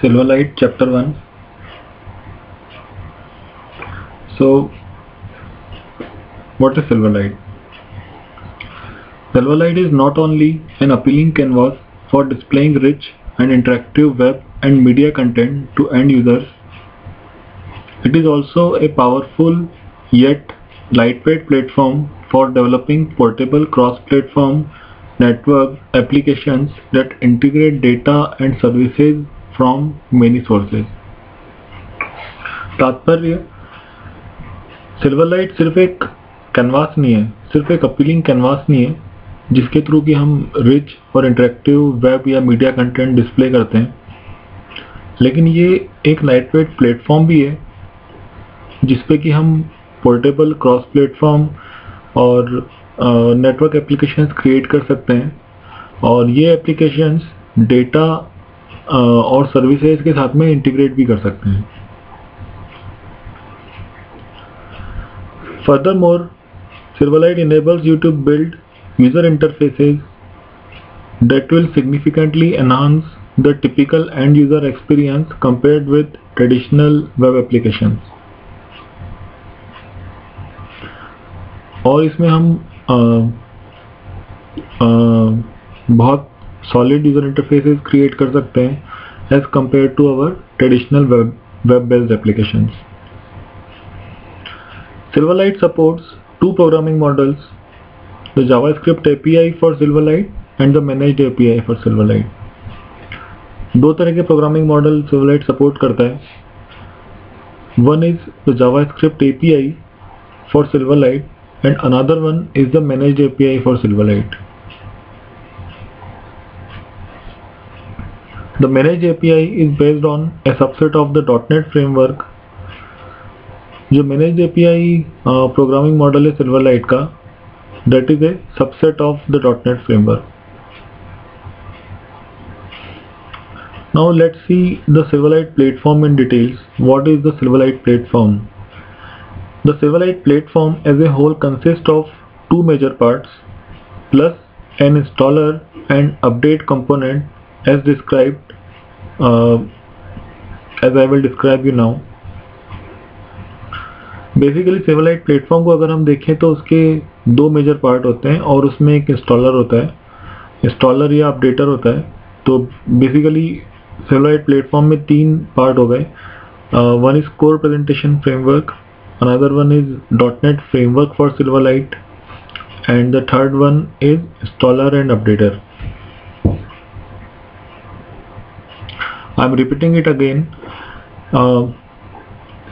Silverlight Chapter 1. So, what is Silverlight? Silverlight is not only an appealing canvas for displaying rich and interactive web and media content to end users, it is also a powerful yet lightweight platform for developing portable cross-platform network applications that integrate data and services from many sources. तात्पर्य, Silverlight सिर्फ एक canvas नहीं है, सिर्फ एक appealing canvas नहीं है जिसके थ्रू कि हम रिच और इंटरेक्टिव वेब या मीडिया कंटेंट डिस्प्ले करते हैं, लेकिन ये एक लाइटवेट प्लेटफॉर्म भी है जिसपे कि हम पोर्टेबल क्रॉस प्लेटफॉर्म और नेटवर्क एप्लीकेशंस क्रिएट कर सकते हैं, और ये एप्लीकेशंस डेटा और सर्विसेज के साथ में इंटीग्रेट भी कर सकते हैं. Furthermore, Silverlight enables you to build user interfaces that will significantly enhance the typical end user experience compared with traditional web applications. और इसमें हम बहुत सॉलिड यूजर इंटरफेसेस क्रिएट कर सकते हैं as compare to our traditional web based applications. Silverlight supports two programming models, the JavaScript API for Silverlight and the Managed API for Silverlight. दो तरह के प्रोग्रामिंग मॉडल Silverlight सपोर्ट करता है. One is the JavaScript API for Silverlight and another one is the Managed API for Silverlight. The Managed API is based on a subset of the .NET framework. जो Managed API programming model है Silverlight का, that is a subset of the .NET framework. Now let's see the Silverlight platform in details. What is the Silverlight platform? The Silverlight platform as a whole consists of two major parts plus an installer and update component as described, as I will describe you now. Basically Silverlight platform को अगर हम देखें तो उसके दो major part होते हैं और उसमें एक इंस्टॉलर होता है, इंस्टॉलर या अपडेटर होता है. तो बेसिकली Silverlight प्लेटफॉर्म में तीन पार्ट हो गए. One is core presentation framework, another one is .NET framework for Silverlight and the third one is installer and updater. I am repeating it again.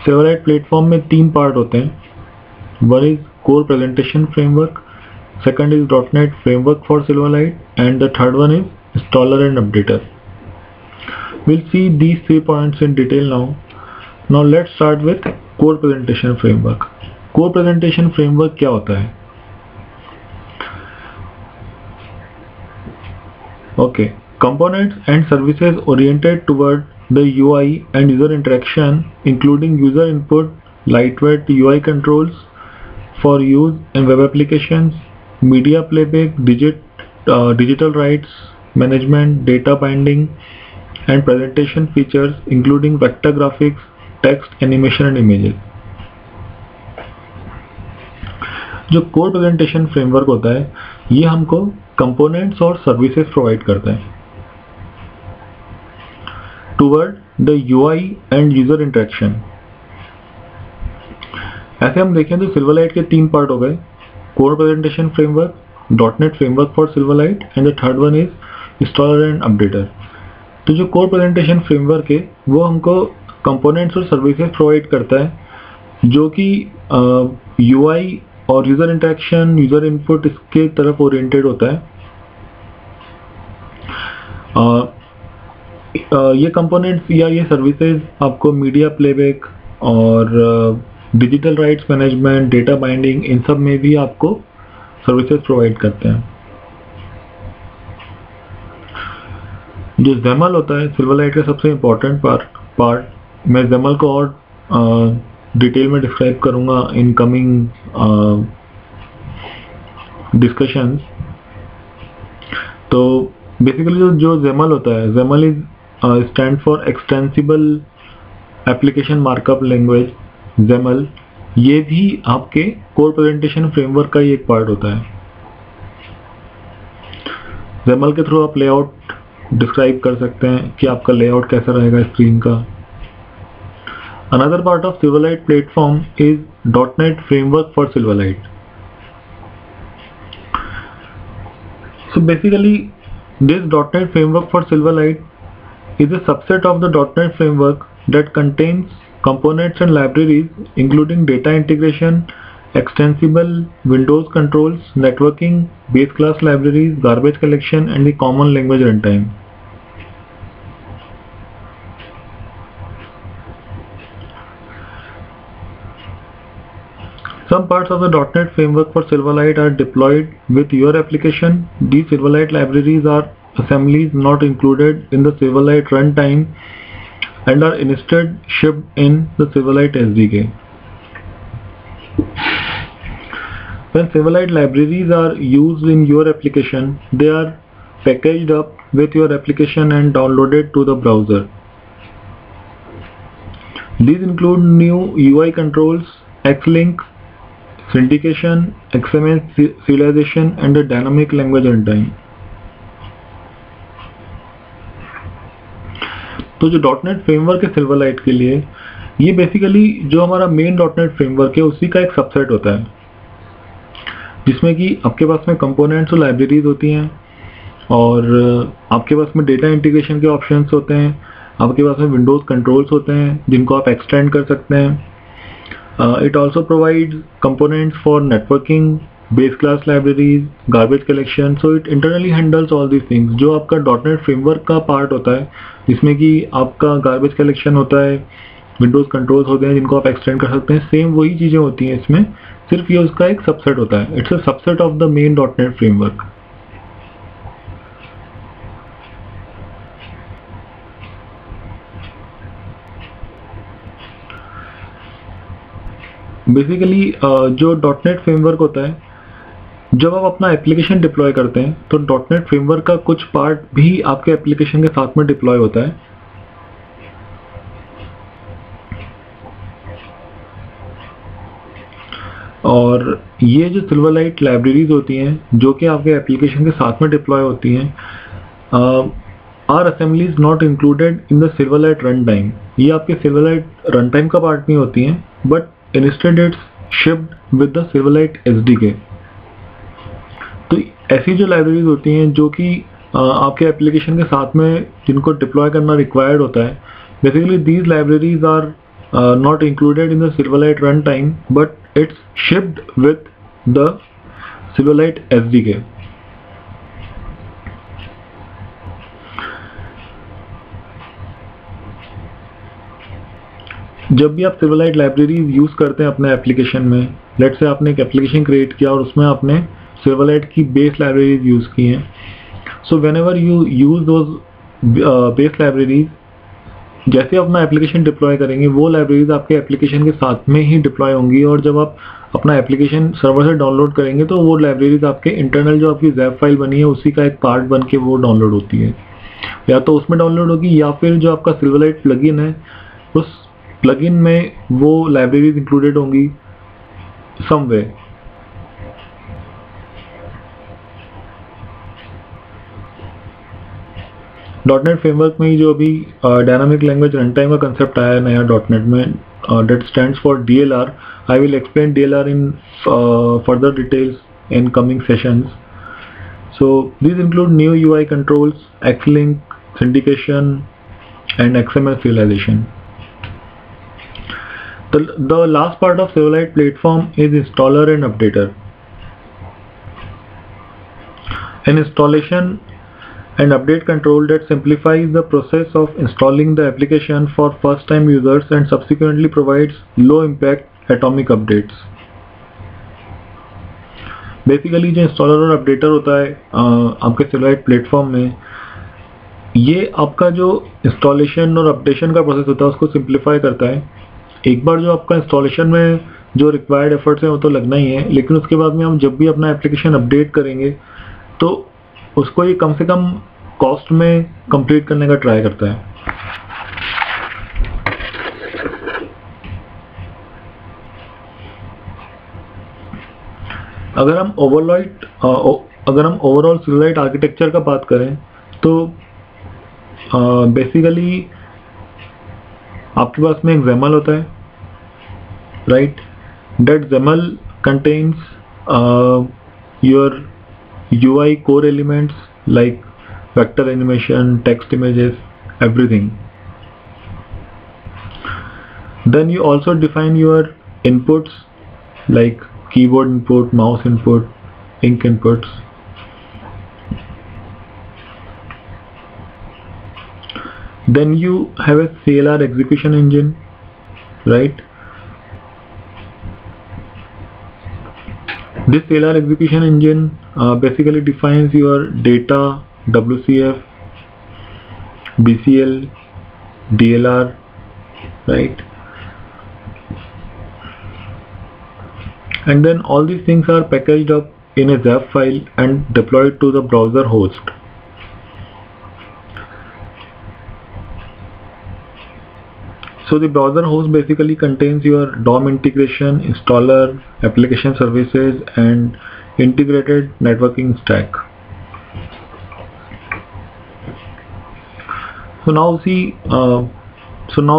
Silverlight platform में तीन part होते हैं. One is core presentation framework, second is .NET framework for Silverlight and the third one is installer and updater. Will see these three points in detail now. Now let's start with core presentation framework. Core presentation framework क्या होता है? Okay, components and services oriented toward the UI and user interaction, including user input, lightweight UI controls for use in web applications, media playback, digital rights management, data binding, and presentation features, including vector graphics, text, animation, and images. जो core presentation framework होता है ये हमको components और services provide करता है toward the UI and user interaction. ऐसे हम देखें तो Silverlight के तीन पार्ट हो गए, core presentation framework, .NET framework for Silverlight and the third one is installer and updater. तो जो कोर प्रेजेंटेशन फ्रेमवर्क है वो हमको कंपोनेंट्स और सर्विसेज प्रोवाइड करता है जो कि UI और यूजर इंटरेक्शन, यूजर इनपुट इसके तरफ ओरिएंटेड होता है. ये कंपोनेंट्स या ये सर्विसेज आपको मीडिया प्लेबैक और digital rights management, data binding, इन सब में भी आपको सर्विसेज प्रोवाइड करते हैं. जो XAML होता है Silverlight का सबसे इम्पोर्टेंट पार्ट, मैं XAML को और डिटेल में डिस्क्राइब करूंगा इन कमिंग डिस्कशंस. तो बेसिकली जो XAML होता है, XAML is stand for extensible application markup language, XAML। ये भी आपके कोर प्रेजेंटेशन फ्रेमवर्क का ही एक पार्ट होता है। XAML के थ्रू आप लेआउट डिस्क्राइब कर सकते हैं कि आपका लेआउट कैसा रहेगा स्क्रीन का। Another part of Silverlight platform is .NET Framework for Silverlight. So basically, this .NET Framework for Silverlight is a subset of the .NET Framework that contains components and libraries including data integration, extensible Windows controls, networking, base class libraries, garbage collection, and the common language runtime. Some parts of the .NET Framework for Silverlight are deployed with your application. These Silverlight libraries are assemblies not included in the Silverlight runtime and are instead shipped in the Silverlight SDK. When Silverlight libraries are used in your application, they are packaged up with your application and downloaded to the browser. These include new UI controls, Xlink, syndication, XML serialization, and a dynamic language runtime. तो जो .NET framework है Silverlight के लिए, ये basically जो हमारा main .NET framework है उसी का एक सबसेट होता है, जिसमें कि आपके पास में कंपोनेंट्स और लाइब्रेरीज होती हैं और आपके पास में डेटा इंटीग्रेशन के ऑप्शंस होते हैं, आपके पास में विंडोज कंट्रोल्स होते हैं जिनको आप एक्सटेंड कर सकते हैं। It also provides components for networking, base class libraries, garbage collection. So it internally handles all these things. जो आपका .NET framework का पार्ट होता है, जिसमें कि आपका garbage collection होता है, Windows controls होते हैं जिनको आप एक्सटेंड कर सकते हैं, सेम वही चीज़ें होती हैं इसमें, सिर्फ ये उसका एक सबसेट होता है। It's a subset of the main .NET framework. Basically जो .NET फ्रेमवर्क होता है, जब आप अपना एप्लीकेशन डिप्लॉय करते हैं तो .NET फ्रेमवर्क का कुछ पार्ट भी आपके एप्लीकेशन के साथ में डिप्लॉय होता है। और ये जो Silverlight लाइब्रेरीज होती हैं जो कि आपके एप्लीकेशन के साथ में डिप्लॉय होती हैं, are assemblies not included in the Silverlight run time. ये आपके Silverlight रन टाइम का पार्ट नहीं होती हैं, but instead it's shipped with the Silverlight SDK. तो ऐसी जो लाइब्रेरीज होती हैं जो कि आपके एप्लीकेशन के साथ में जिनको डिप्लॉय करना रिक्वायर्ड होता है, basically these libraries are not included in the Silverlight run time but it's shipped with the Silverlight SDK. जब भी आप Silverlight लाइब्रेरीज यूज़ करते हैं अपने एप्लीकेशन में, लेट्स से आपने एक एप्लीकेशन क्रिएट किया और उसमें आपने Silverlight की बेस लाइब्रेरीज यूज़ की हैं, so whenever you use those base libraries, जैसे अपना एप्लीकेशन डिप्लॉय करेंगे वो लाइब्रेरीज आपके एप्लीकेशन के साथ में ही डिप्लॉय होंगी, और जब आप अपना एप्लीकेशन सर्वर से डाउनलोड करेंगे तो वो लाइब्रेरीज आपके इंटरनल जो आपकी ज़ैप फाइल बनी है उसी का एक पार्ट बन के वो डाउनलोड होती है, या तो उसमें डाउनलोड होगी या फिर जो आपका Silverlight प्लगइन है उस प्लगइन में वो लाइब्रेरीज इंक्लूडेड होंगी समवे। .NET फ्रेमवर्क में ही जो अभी डायनामिक लैंग्वेज रन टाइम का कंसेप्ट आया है नया .NET में, that stands for DLR. I will explain DLR in further details in coming sessions. So these include new UI controls, Xlink, syndication, and XML serialization. The last part of Silverlight platform is installer and updater. An installation and update control that simplifies the process of installing the application for first time users and subsequently provides low impact atomic updates. Basically जो installer और updater होता है आपके Silverlight platform में, ये आपका जो installation और अपडेशन का प्रोसेस होता है उसको सिंप्लीफाई करता है। एक बार जो आपका इंस्टॉलेशन में जो रिक्वायर्ड एफर्ट्स हैं वो तो लगना ही है, लेकिन उसके बाद में हम जब भी अपना एप्लीकेशन अपडेट करेंगे तो उसको ये कम से कम कॉस्ट में कंप्लीट करने का ट्राई करता है। अगर हम ओवरऑल सिल्वरलाइट आर्किटेक्चर का बात करें तो बेसिकली आपके पास में एक XAML होता है, right. That XAML contains your UI core elements like vector animation, text images, everything. Then you also define your inputs like keyboard input, mouse input, ink inputs. Then you have a CLR execution engine, right? This CLR execution engine basically defines your data, WCF, BCL, DLR, right? And then all these things are packaged up in a ZAP file and deployed to the browser host. So the browser host basically contains your DOM integration, installer, application services, and integrated networking stack. So now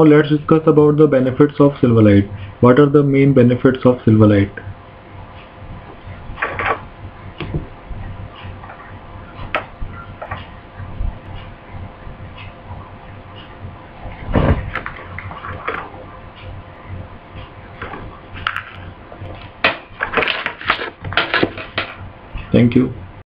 let's discuss about the benefits of Silverlight. What are the main benefits of Silverlight? Thank you.